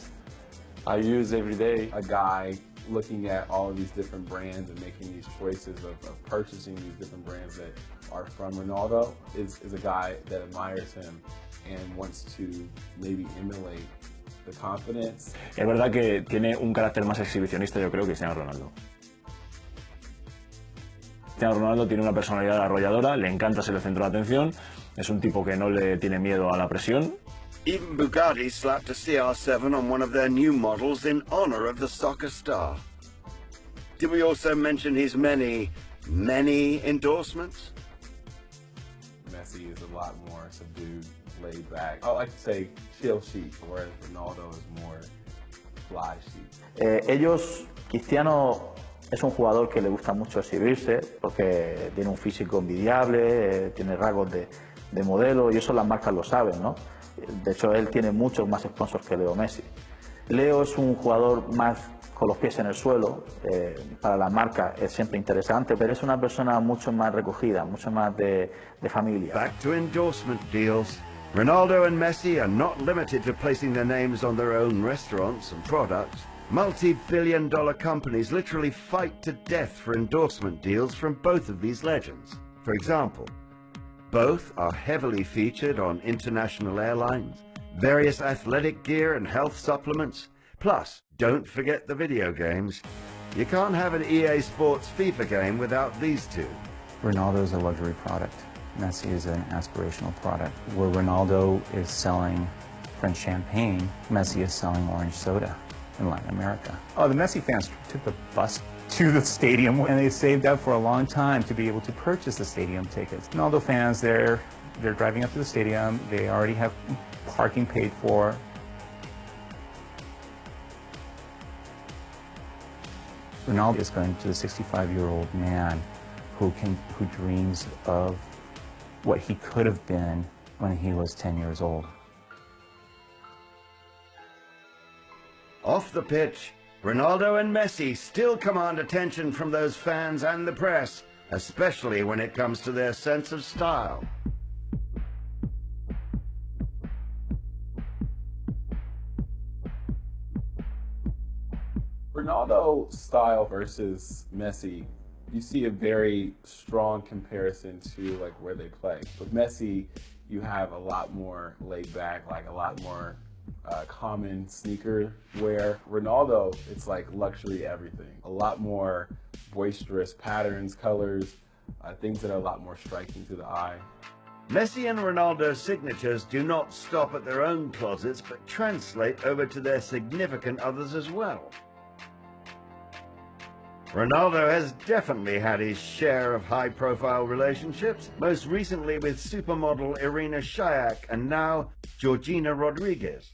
I use every day. A guy looking at all of these different brands and making these choices of purchasing these different brands that are from Ronaldo is a guy that admires him and wants to maybe emulate the confidence. Es verdad que tiene un carácter más exhibicionista, yo creo, que Cristiano Ronaldo. Cristiano Ronaldo tiene una personalidad arrolladora, le encanta ser el centro de atención, es un tipo que no le tiene miedo a la presión. Even Bugatti slapped a CR7 on one of their new models in honor of the soccer star. Did we also mention his many endorsements? Messi is a lot more subdued, laid back. I like to say chill chic, whereas Ronaldo is more fly chic. Cristiano es un jugador que le gusta mucho exhibirse porque tiene un físico envidiable, tiene rasgos de modelo y eso las marcas lo saben, ¿no? De hecho, él tiene muchos más sponsors que Leo Messi. Leo es un jugador más con los pies en el suelo, para la marca es siempre interesante, pero es una persona mucho más recogida, mucho más de familia. Back to endorsement deals. Ronaldo and Messi are not limited to placing their names on their own restaurants and products. Multi-billion-dollar companies literally fight to death for endorsement deals from both of these legends. For example, both are heavily featured on international airlines, various athletic gear and health supplements. Plus, don't forget the video games. You can't have an EA Sports FIFA game without these two. Ronaldo is a luxury product. Messi is an aspirational product. Where Ronaldo is selling French champagne, Messi is selling orange soda in Latin America. Oh, the Messi fans took the bus to the stadium and they saved up for a long time to be able to purchase the stadium tickets. Ronaldo fans, they're driving up to the stadium, they already have parking paid for. Ronaldo is going to the 65-year-old man who dreams of what he could have been when he was 10 years old. Off the pitch, Ronaldo and Messi still command attention from those fans and the press, especially when it comes to their sense of style. Ronaldo's style versus Messi, you see a very strong comparison to like where they play. With Messi, you have a lot more laid back, like a lot more common sneaker wear. Ronaldo, it's like luxury everything. A lot more boisterous patterns, colors, things that are a lot more striking to the eye. Messi and Ronaldo's signatures do not stop at their own closets, but translate over to their significant others as well. Ronaldo has definitely had his share of high-profile relationships, most recently with supermodel Irina Shayk and now Georgina Rodriguez.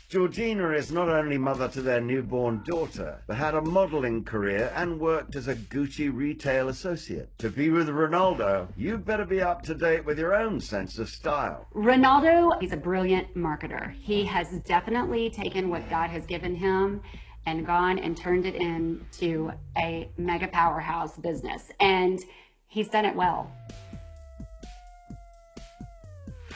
Georgina is not only mother to their newborn daughter, but had a modeling career and worked as a Gucci retail associate. To be with Ronaldo, you better be up to date with your own sense of style. Ronaldo, he's a brilliant marketer. He has definitely taken what God has given him and gone and turned it into a mega powerhouse business. And he's done it well.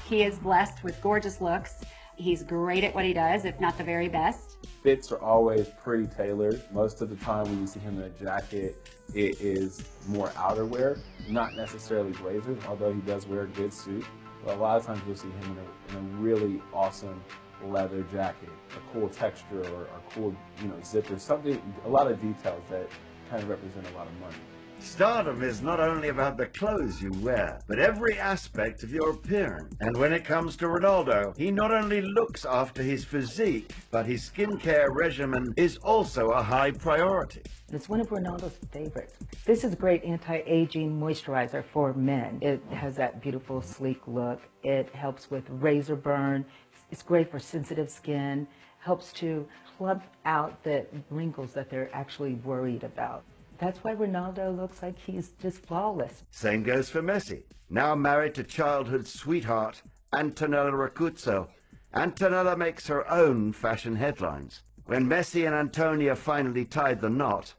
He is blessed with gorgeous looks. He's great at what he does, if not the very best. Fits are always pretty tailored. Most of the time when you see him in a jacket, it is more outerwear, not necessarily blazers, although he does wear a good suit. But a lot of times you'll see him in a really awesome leather jacket, a cool texture or a cool, zipper, something, a lot of details that kind of represent a lot of money. Stardom is not only about the clothes you wear, but every aspect of your appearance. And when it comes to Ronaldo, he not only looks after his physique, but his skincare regimen is also a high priority. It's one of Ronaldo's favorites. This is a great anti-aging moisturizer for men. It has that beautiful, sleek look. It helps with razor burn. It's great for sensitive skin. Helps to plump out the wrinkles that they're actually worried about. That's why Ronaldo looks like he's just flawless. Same goes for Messi. Now married to childhood sweetheart Antonella Rocuzzo, Antonella makes her own fashion headlines. When Messi and Antonia finally tied the knot,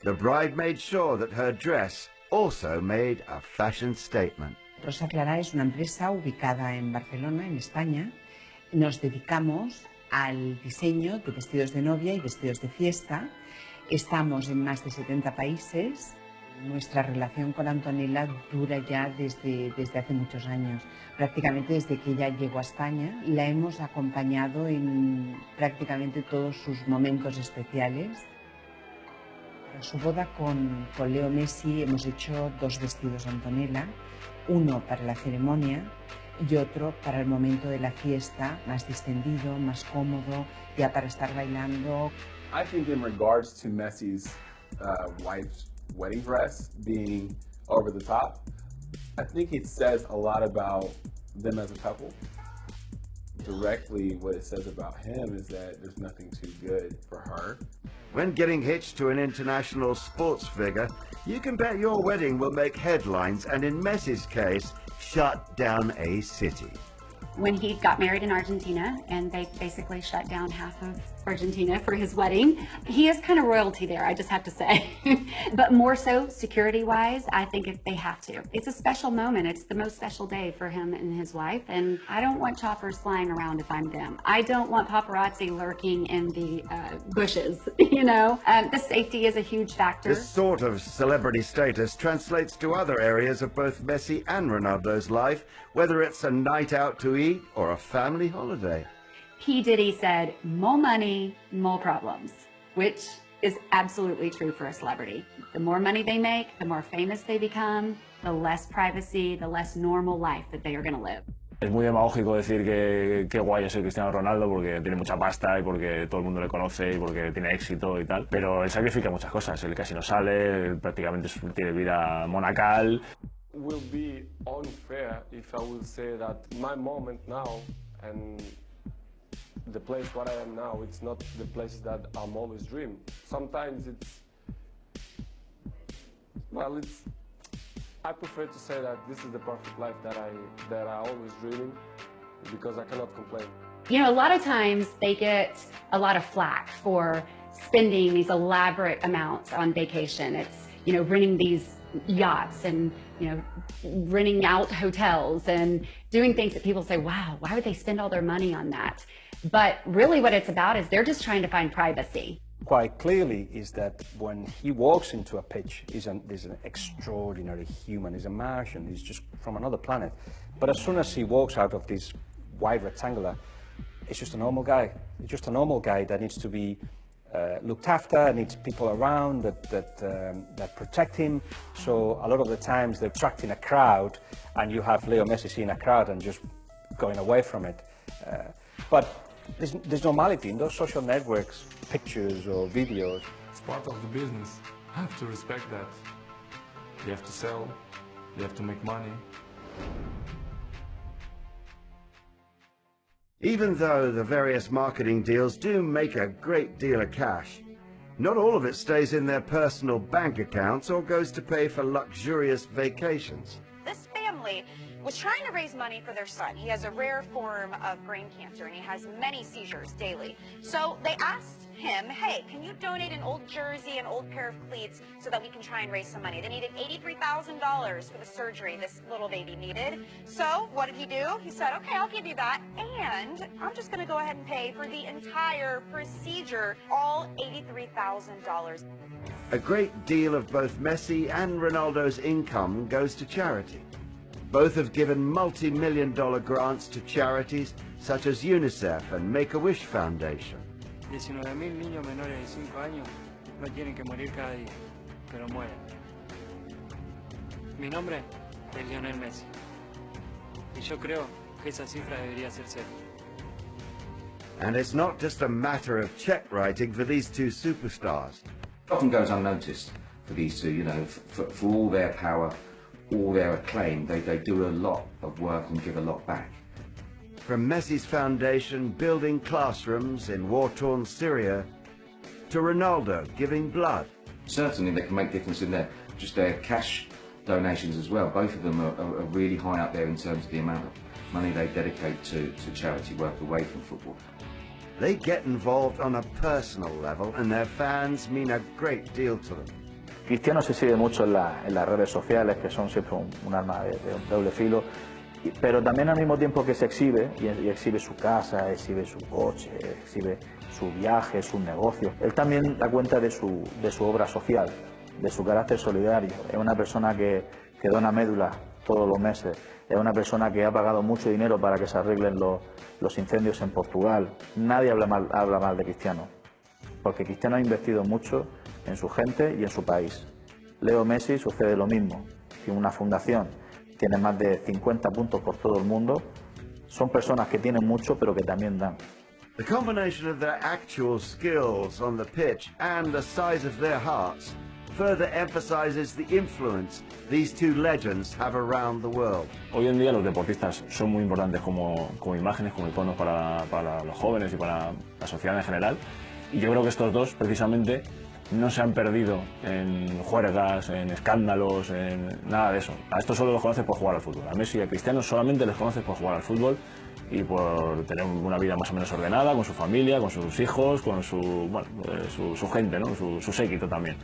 the bride made sure that her dress also made a fashion statement. Rosa es una empresa ubicada en Barcelona, en España. Nos dedicamos al diseño de vestidos de novia y vestidos de fiesta. Estamos en más de 70 países. Nuestra relación con Antonella dura ya desde hace muchos años. Prácticamente desde que ella llegó a España, la hemos acompañado en prácticamente todos sus momentos especiales. Para su boda con Leo Messi hemos hecho 2 vestidos a Antonella, uno para la ceremonia y otro para el momento de la fiesta, más distendido, más cómodo, ya para estar bailando. I think in regards to Messi's wife's wedding dress being over the top, I think it says a lot about them as a couple. Directly, what it says about him is that there's nothing too good for her. When getting hitched to an international sports figure, you can bet your wedding will make headlines and, in Messi's case, shut down a city. When he got married in Argentina, and they basically shut down half of Argentina for his wedding, he is kind of royalty there, I just have to say. But more so, security-wise, I think they have to. It's a special moment. It's the most special day for him and his wife, and I don't want choppers flying around if I'm them. I don't want paparazzi lurking in the bushes, you know? The safety is a huge factor. This sort of celebrity status translates to other areas of both Messi and Ronaldo's life, whether it's a night out to eat or a family holiday. P. Diddy said, more money, more problems, which is absolutely true for a celebrity. The more money they make, the more famous they become, the less privacy, the less normal life that they are going to live. Es muy demagógico decir que guay es el Cristiano Ronaldo porque tiene mucha pasta y porque todo el mundo le conoce y porque tiene éxito y tal, pero él sacrifica muchas cosas. Él casi no sale, él prácticamente tiene vida monacal. Will be unfair if I will say that my moment now and the place where I am now, it's not the places that I'm always dreaming. Sometimes I prefer to say that this is the perfect life that I always dreaming because I cannot complain. You know, a lot of times they get a lot of flack for spending these elaborate amounts on vacation. It's, you know, renting these yachts and, you know, renting out hotels and doing things that people say, wow, why would they spend all their money on that? But really what it's about is they're just trying to find privacy. Quite clearly is that when he walks into a pitch, he's an extraordinary human, he's a Martian, he's just from another planet. But as soon as he walks out of this wide rectangular, it's just a normal guy. It's just a normal guy that needs to be looked after, needs people around that protect him. So a lot of the times they're attracting a crowd and you have Leo Messi seeing a crowd and just going away from it. But there's normality in those social networks, pictures or videos. It's part of the business. I have to respect that. You have to sell, you have to make money. Even though the various marketing deals do make a great deal of cash, not all of it stays in their personal bank accounts or goes to pay for luxurious vacations. This family was trying to raise money for their son. He has a rare form of brain cancer and he has many seizures daily. So they asked him, hey, can you donate an old jersey, an old pair of cleats so that we can try and raise some money? They needed $83,000 for the surgery this little baby needed. So what did he do? He said, okay, I'll give you that. And I'm just going to go ahead and pay for the entire procedure, all $83,000. A great deal of both Messi and Ronaldo's income goes to charity. Both have given multi-million-dollar grants to charities such as UNICEF and Make-A-Wish Foundation. 19,000 niños menores de 5 años no tienen que morir cada día, pero mueren. Mi nombre es Lionel Messi. Y yo creo que esa cifra debería ser cero. And it's not just a matter of check writing for these two superstars. It often goes unnoticed for these two, you know, for all their power, all their acclaim, they do a lot of work and give a lot back. From Messi's foundation building classrooms in war-torn Syria to Ronaldo giving blood. Certainly they can make difference in their cash donations as well. Both of them are really high up there in terms of the amount of money they dedicate to charity work away from football. They get involved on a personal level and their fans mean a great deal to them. Cristiano se sigue mucho en las redes sociales, que son siempre un arma de doble filo, pero también al mismo tiempo que se exhibe, y exhibe su casa, exhibe su coche, exhibe su viaje, sus negocios, él también da cuenta de su obra social, de su carácter solidario. Es una persona que dona médulas todos los meses, es una persona que ha pagado mucho dinero para que se arreglen los incendios en Portugal. Nadie habla mal de Cristiano, porque Cristiano ha invertido mucho en su gente y en su país. Leo Messi sucede lo mismo. Tiene una fundación, tiene más de 50 puntos por todo el mundo. Son personas que tienen mucho, pero que también dan. The combination of their actual skills on the pitch and the size of their hearts further emphasizes the influence these two legends have around the world. Hoy en día los deportistas son muy importantes como imágenes, como iconos para los jóvenes y para la sociedad en general. Y yo creo que estos dos, precisamente, no se han perdido en juergas, en escándalos, en nada de eso. A estos solo los conoces por jugar al fútbol. A Messi y a Cristiano solamente les conoces por jugar al fútbol y por tener una vida más o menos ordenada, con su familia, con sus hijos, con su gente, ¿no? su séquito también.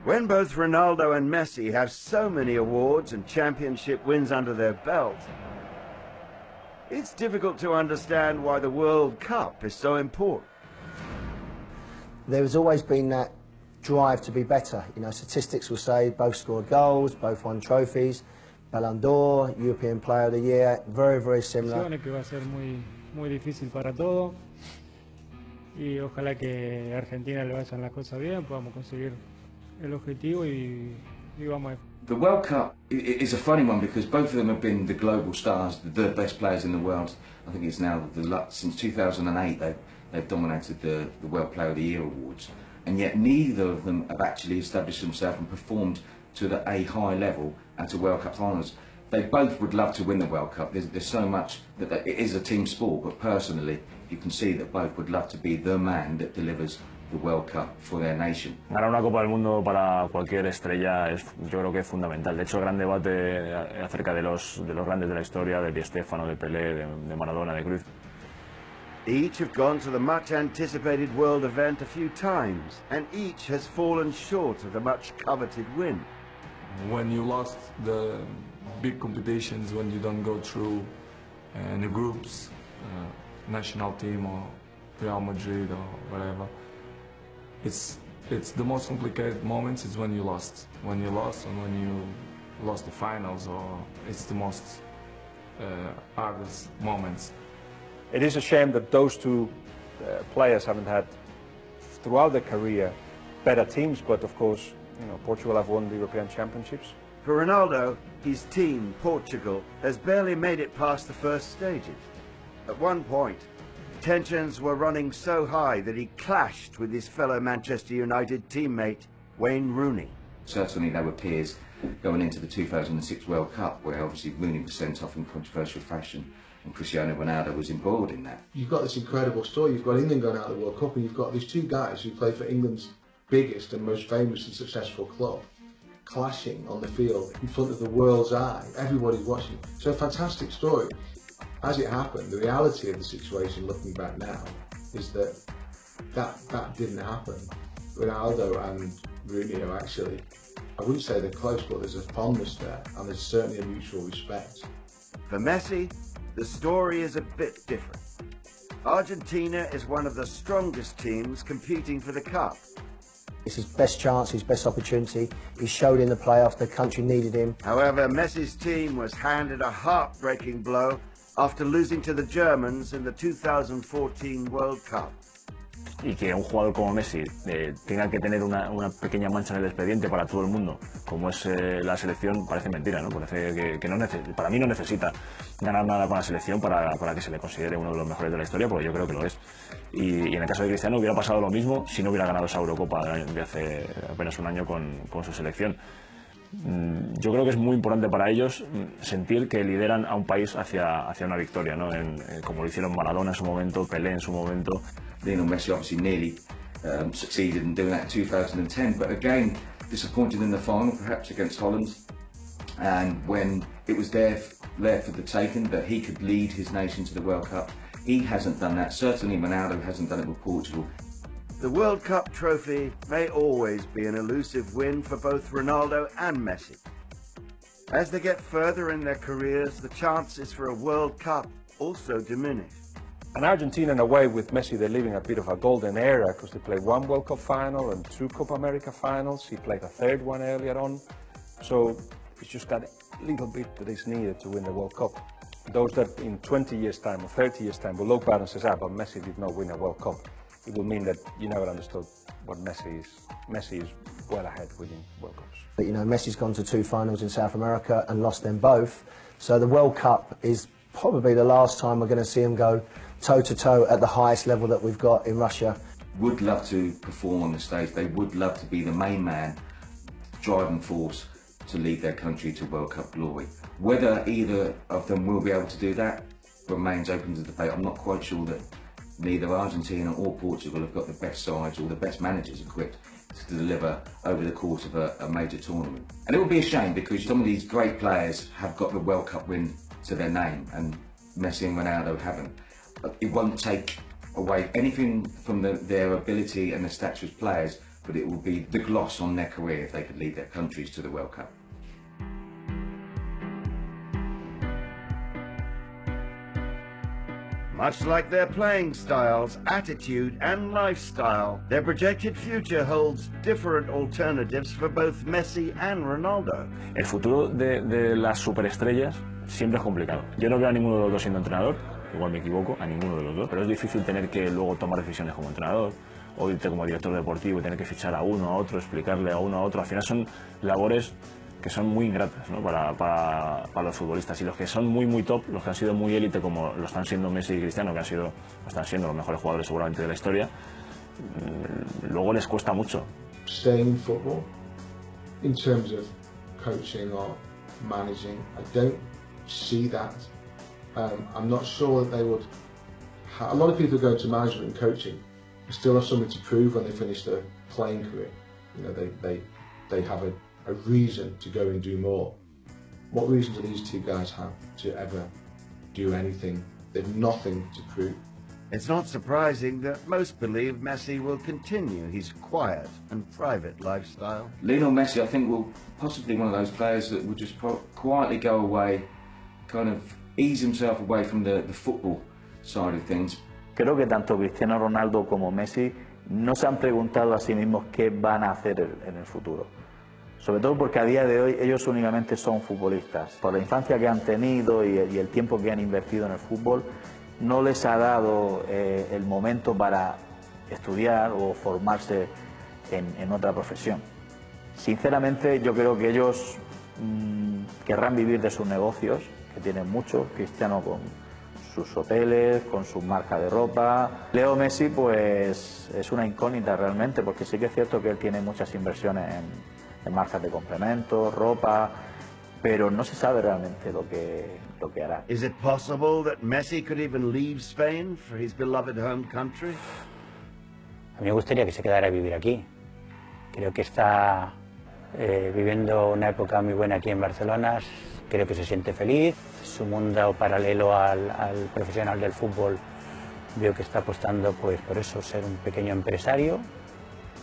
When both Ronaldo and Messi have so many awards and championship wins under their belt, it's difficult to understand why the World Cup is so important. There has always been that drive to be better. You know, statistics will say both scored goals, both won trophies, Ballon d'Or, European Player of the Year, very, very similar. Que va a ser muy difícil para todos y ojalá que a Argentina le vayan las cosas bien, podamos conseguir el objetivo y vamos a... The World Cup is a funny one because both of them have been the global stars, the best players in the world. I think it's now since 2008 they've dominated the World Player of the Year awards, and yet neither of them have actually established themselves and performed to a high level at a World Cup finals. They both would love to win the World Cup. There's so much that it is a team sport, but personally you can see that both would love to be the man that delivers the World Cup for their nation. Ganar una Copa del Mundo para cualquier estrella yo creo que es fundamental. De hecho, el gran debate acerca de los grandes de la historia, de Di Stéfano, de Pelé, de Maradona, de Cruyff. Each have gone to the much anticipated world event a few times, and each has fallen short of the much coveted win. When you lost the big competitions, when you don't go through the groups, national team or Real Madrid or whatever, it's the most complicated moments is when you lost. When you lost and when you lost the finals, or it's the most hardest moments. It is a shame that those two players haven't had, throughout their career, better teams, but of course, you know, Portugal have won the European Championships. For Ronaldo, his team, Portugal, has barely made it past the first stages. At one point, tensions were running so high that he clashed with his fellow Manchester United teammate, Wayne Rooney. Certainly they were peers going into the 2006 World Cup, where obviously Rooney was sent off in controversial fashion and Cristiano Ronaldo was embroiled in that. You've got this incredible story. You've got England going out of the World Cup, and you've got these two guys who play for England's biggest and most famous and successful club clashing on the field in front of the world's eye. Everybody's watching. So a fantastic story. As it happened, the reality of the situation, looking back now, is that didn't happen. Ronaldo and Rooney are actually, I wouldn't say they're close, but there's a fondness there, and there's certainly a mutual respect. For Messi, the story is a bit different. Argentina is one of the strongest teams competing for the Cup. It's his best chance, his best opportunity. He showed in the playoffs, the country needed him. However, Messi's team was handed a heartbreaking blow after losing to the Germans in the 2014 World Cup. Y que un jugador como Messi tenga que tener una pequeña mancha en el expediente para todo el mundo, como es la selección, parece mentira, ¿no? Parece que para mí no necesita ganar nada con la selección para que se le considere uno de los mejores de la historia, porque yo creo que lo es. Y en el caso de Cristiano hubiera pasado lo mismo si no hubiera ganado esa Eurocopa de hace apenas un año con su selección. Yo creo que es muy importante para ellos sentir que lideran a un país hacia una victoria, ¿no? Como lo hicieron Maradona en su momento, Pelé en su momento. Lionel Messi obviously nearly succeeded in doing that in 2010, but again disappointed in the final, perhaps against Holland. And when it was there for the taking, that he could lead his nation to the World Cup, he hasn't done that. Certainly Ronaldo hasn't done it with Portugal. The World Cup trophy may always be an elusive win for both Ronaldo and Messi. As they get further in their careers, the chances for a World Cup also diminish. And Argentina, in a way, with Messi, they're living a bit of a golden era because they played one World Cup final and 2 Copa America finals. He played a 3rd one earlier on. So it's just that little bit that is needed to win the World Cup. Those that in 20 years' time or 30 years' time will look back and say, but Messi did not win a World Cup. It will mean that you never understood what Messi is. Messi is well ahead winning World Cups. But you know, Messi's gone to 2 finals in South America and lost them both. So the World Cup is probably the last time we're going to see him go toe-to-toe at the highest level that we've got in Russia. Would love to perform on the stage. They would love to be the main man, driving force to lead their country to World Cup glory. Whether either of them will be able to do that remains open to debate. I'm not quite sure that neither Argentina or Portugal have got the best sides or the best managers equipped to deliver over the course of a major tournament. And it would be a shame because some of these great players have got the World Cup win to their name and Messi and Ronaldo haven't. But it won't take away anything from their ability and their stature as players, but it will be the gloss on their career if they could lead their countries to the World Cup. Much like their playing styles, attitude and lifestyle, their projected future holds different alternatives for both Messi and Ronaldo. El futuro de las superestrellas siempre es complicado. Yo no veo a ninguno de los dos siendo entrenador, igual me equivoco, a ninguno de los dos, pero es difícil tener que luego tomar decisiones como entrenador o irte como director deportivo y tener que fichar a uno, a otro, explicarle a uno, a otro. Al final son labores que son muy ingratas, ¿no? para los futbolistas, y los que son muy top, los que han sido muy élite como lo están siendo Messi y Cristiano, que están siendo los mejores jugadores seguramente de la historia, luego les cuesta mucho. Staying in football, in terms of coaching or managing, I don't see that. I'm not sure that they would. A lot of people go into management and coaching and still have something to prove when they finish their playing career. You know, they have a reason to go and do more. What reason do these 2 guys have to ever do anything? They've nothing to prove. It's not surprising that most believe Messi will continue his quiet and private lifestyle. Lionel Messi, I think, will possibly one of those players that will just quietly go away, kind of ease himself away from the football side of things. Creo que tanto Cristiano Ronaldo como Messi no se han preguntado a sí mismos qué van a hacer en el futuro. Sobre todo porque a día de hoy ellos únicamente son futbolistas. Por la infancia que han tenido y el tiempo que han invertido en el fútbol, no les ha dado el momento para estudiar o formarse en otra profesión. Sinceramente yo creo que ellos querrán vivir de sus negocios, que tienen muchos, Cristiano con sus hoteles, con su marca de ropa. Leo Messi pues es una incógnita realmente, porque sí que es cierto que él tiene muchas inversiones en marcas de complementos, ropa, pero no se sabe realmente lo que hará. Is it possible that Messi could even leave Spain for his beloved home country? A mí me gustaría que se quedara a vivir aquí. Creo que está viviendo una época muy buena aquí en Barcelona. Creo que se siente feliz. Su mundo paralelo al profesional del fútbol, veo que está apostando pues por eso, ser un pequeño empresario,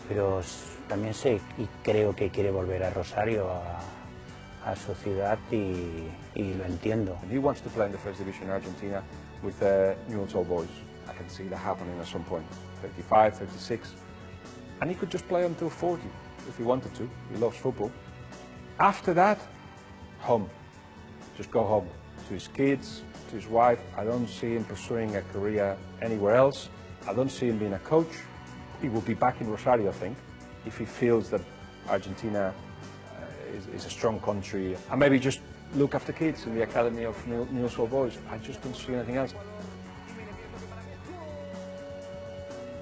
pero también sé y creo que quiere volver a Rosario, a su ciudad, y lo entiendo. He wants to play in the first division in Argentina with Newell's Old Boys. I can see that happening at some point, 35, 36. And he could just play until 40 if he wanted to. He loves football. After that, home. Just go home to his kids, to his wife. I don't see him pursuing a career anywhere else. I don't see him being a coach. He will be back in Rosario, I think, if he feels that Argentina is a strong country. And maybe just look after kids in the academy of Newell's Old Boys. I just don't see anything else.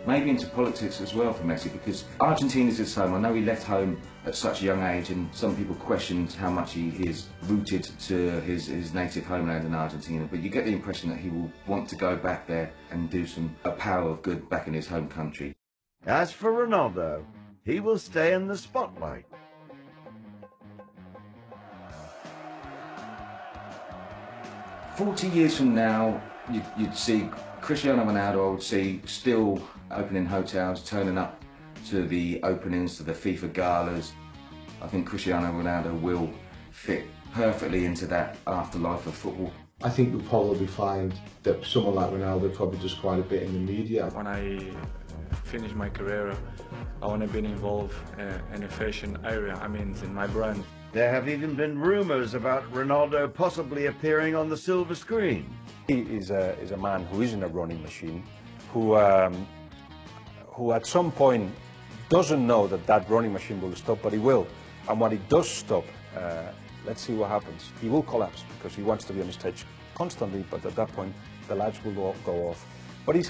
Maybe into politics as well for Messi, because Argentina's his home. I know he left home at such a young age, and some people questioned how much he is rooted to his native homeland in Argentina, but you get the impression that he will want to go back there and do a power of good back in his home country. As for Ronaldo, he will stay in the spotlight. 40 years from now, you'd see Cristiano Ronaldo, I would see still opening hotels, turning up to the openings, to the FIFA galas. I think Cristiano Ronaldo will fit perfectly into that afterlife of football. I think you'll probably find that someone like Ronaldo probably does quite a bit in the media. When I finish my career, I want to be involved in the fashion area, in my brand. There have even been rumors about Ronaldo possibly appearing on the silver screen. He is a man who isn't a running machine, who at some point doesn't know that running machine will stop, but he will. And when it does stop, let's see what happens. He will collapse because he wants to be on the stage constantly, but at that point, the lights will go off. But he's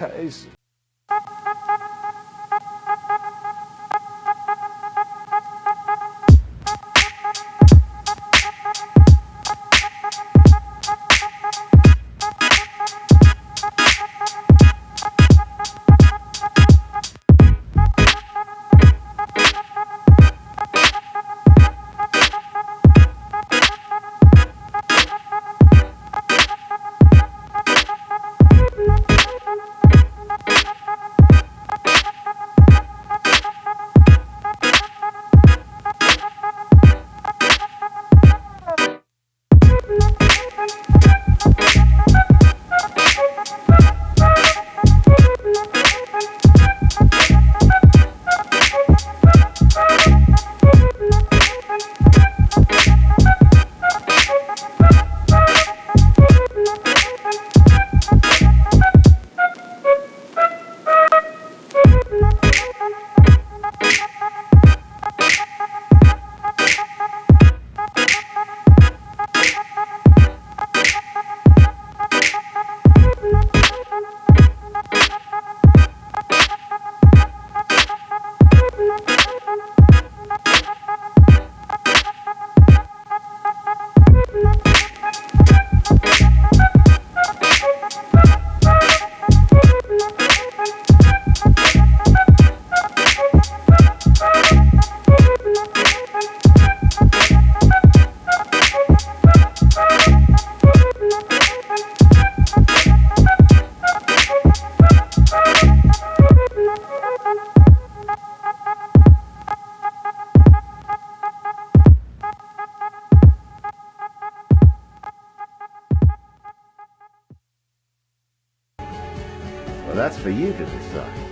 Well, that's for you to decide.